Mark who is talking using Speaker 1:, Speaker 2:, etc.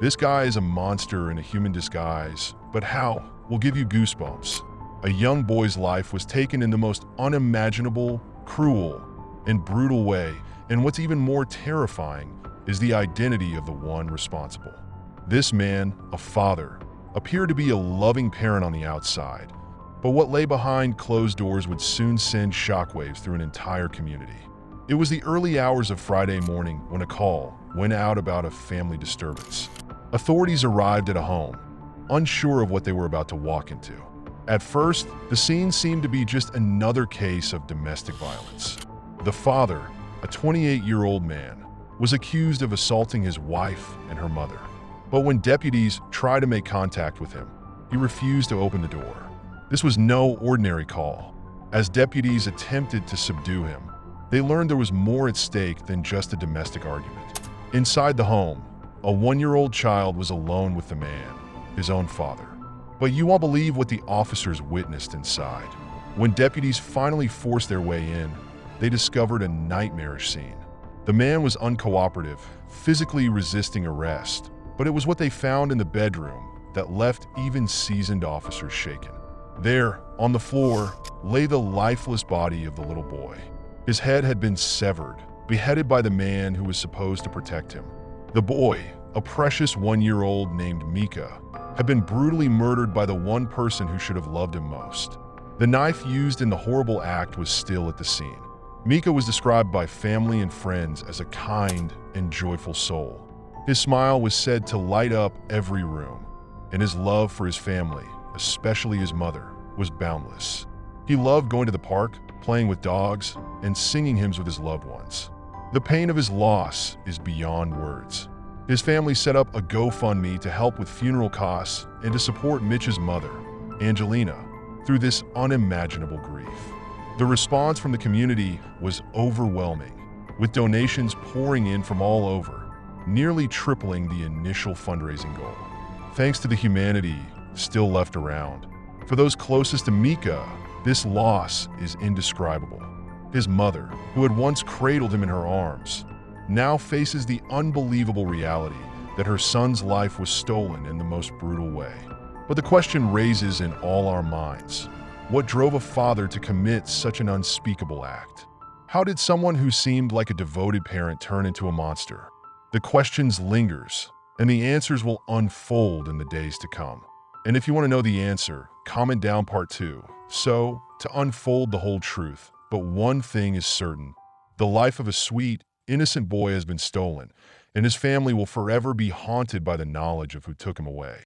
Speaker 1: This guy is a monster in a human disguise, but how? Will give you goosebumps. A young boy's life was taken in the most unimaginable, cruel, and brutal way, and what's even more terrifying is the identity of the one responsible. This man, a father, appeared to be a loving parent on the outside, but what lay behind closed doors would soon send shockwaves through an entire community. It was the early hours of Friday morning when a call went out about a family disturbance. Authorities arrived at a home, unsure of what they were about to walk into. At first, the scene seemed to be just another case of domestic violence. The father, a 28-year-old man, was accused of assaulting his wife and her mother. But when deputies tried to make contact with him, he refused to open the door. This was no ordinary call. As deputies attempted to subdue him, they learned there was more at stake than just a domestic argument. Inside the home, a 1-year-old child was alone with the man, his own father. But you won't believe what the officers witnessed inside. When deputies finally forced their way in, they discovered a nightmarish scene. The man was uncooperative, physically resisting arrest, but it was what they found in the bedroom that left even seasoned officers shaken. There, on the floor, lay the lifeless body of the little boy. His head had been severed, beheaded by the man who was supposed to protect him. The boy, a precious 1-year-old named Mika, had been brutally murdered by the one person who should have loved him most. The knife used in the horrible act was still at the scene. Mika was described by family and friends as a kind and joyful soul. His smile was said to light up every room, and his love for his family, especially his mother, was boundless. He loved going to the park, playing with dogs, and singing hymns with his loved ones. The pain of his loss is beyond words. His family set up a GoFundMe to help with funeral costs and to support Mitch's mother, Angelina, through this unimaginable grief. The response from the community was overwhelming, with donations pouring in from all over, nearly tripling the initial fundraising goal. Thanks to the humanity still left around, for those closest to Mika, this loss is indescribable. His mother, who had once cradled him in her arms, now faces the unbelievable reality that her son's life was stolen in the most brutal way. But the question raises in all our minds, what drove a father to commit such an unspeakable act? How did someone who seemed like a devoted parent turn into a monster? The questions lingers, and the answers will unfold in the days to come. And if you want to know the answer, comment down part 2. So, to unfold the whole truth, but one thing is certain. The life of a sweet, innocent boy has been stolen, and his family will forever be haunted by the knowledge of who took him away.